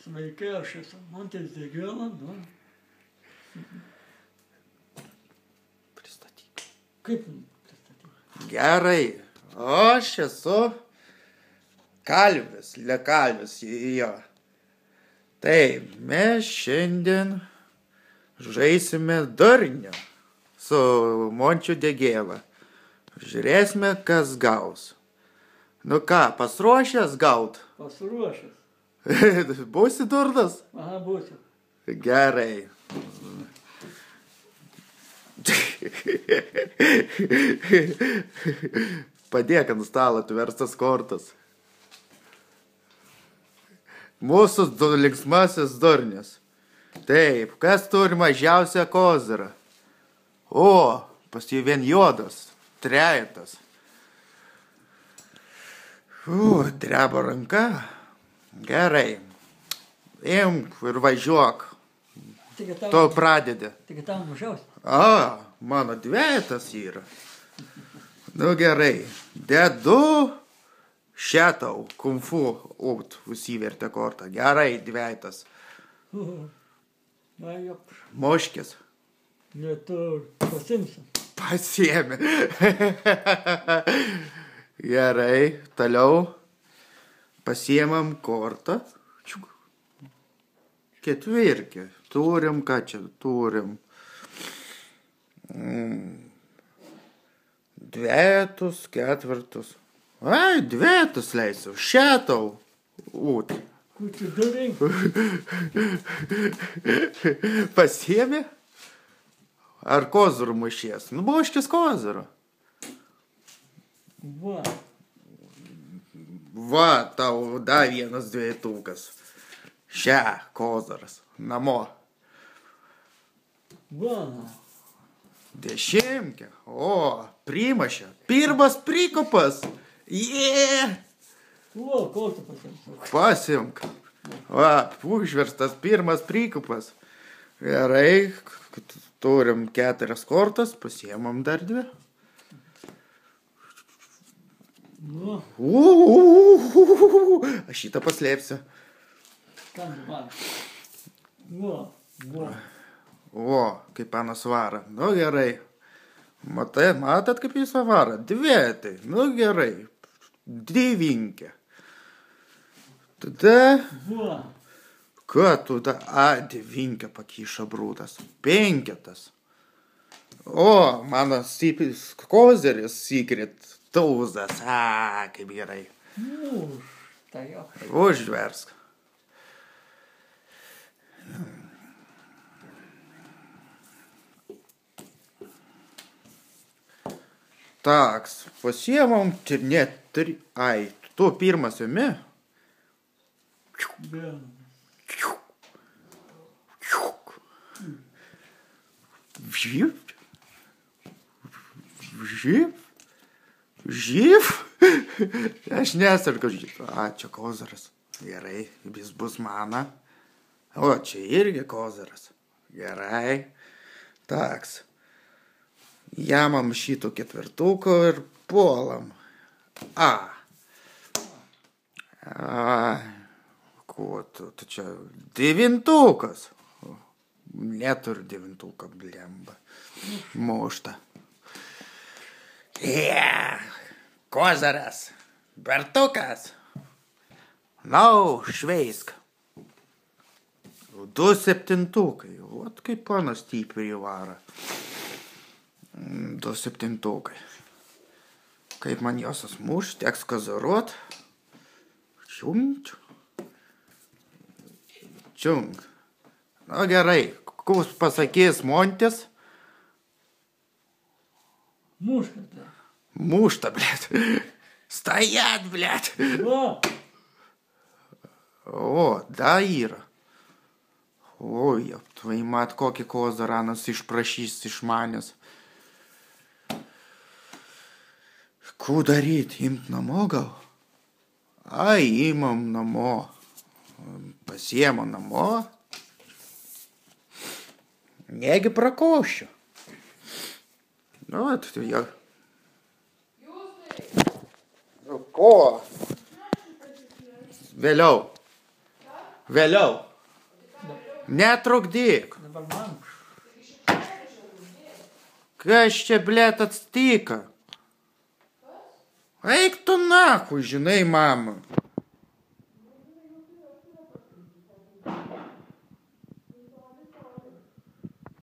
Sveikai, aš esu Mantas Degėla, nu. Pristatyk. Kaip pristatyti? Gerai, aš esu kalvis, lekalvis, jo. Taip, mes šiandien žaisime durnių su Mončiu Degėla. Žiūrėsime, kas gaus. Nu ką, pasiruošęs gaut? Pasiruošęs. Būsi durnas? Aha, būsiu. Gerai. Padėk ant stalo atverstas kortas. Mūsų linksmasis durnis. Taip, kas turi mažiausią kozirą? O, pas jį vien juodas, trejetas. Dreba ranka. Gerai. Imk ir važiuok. Tu pradedi. Tik tam mažiausiai. A, mano dvejetas yra. Nu gerai. Dedu šetau, kumfu, užsivertė kortą. Gerai, dvejetas. Na, jop. Moškis. Neturi. Pasimsiu. Pasiėmė. Gerai, toliau. Pasiėmam kortą. Ketvirkį. Turim, ką čia turim. Dvejetus, ketvirtus. Ai, dvejetus leisiu. Šetau. Kučiu durink. Pasiėmė? Ar kozirų mušies? Nu, boškis kozirų. Va. Va, tau da vienas dvejetukas. Šia, koziras. Namo. Va. Dešimkė. O, primašė. Pirmas prikopas. Jee. O, kortą pasimsiu. Pasimk. Va, užverstas pirmas prikopas. Gerai, turim 4 kortas, pasiėmam dar 2. Nu, Aš šitą paslėpsiu. kam man. Va, va. O, kaip panas vara. Nu gerai. Matot, kaip jis vara? Dvejetai. Nu gerai. Devinkė. Tada... Va. Ką tu da? A, devinkė pakyšo brūtas. 5. O, mano koziris secret tūzas. A, kaip gerai. Tai jo. Užversk. Taks, pasiemam net... Ai, tu pirmas imi? Žyp. Žyp. Žyp. Aš nesargu žyp. A, čia koziras. Gerai, jis bus mano. O, čia irgi koziras. Gerai. Taks. Jamam šito 4 ir puolam. A. Ko tu čia? 9. Neturiu 9, blemba. Mušta. Kozaras. Bertukas. Nau, šveisk. 2 7. Vat kaip panas stipriai vara. 2 7. Kaip man josios muš, teks koziruot. Čiunč. Čiunk. Nu gerai, kus pasakys Montis? Muška, tai. Mušta, blėt. Stajat, blėt. Va. O, da yra. Oi, tvai mat, kokį kozaranas išprašys iš manęs. Ką daryt, imt namo gal? Ai, imam namo. Pasiemu namo. Negi prakošiu. Nu, tai jau. Ko? Vėliau. Vėliau. Netrukdyk. Dabar man. Kas čia, blėt, atstika? Eik tu nahu, žinai, mama.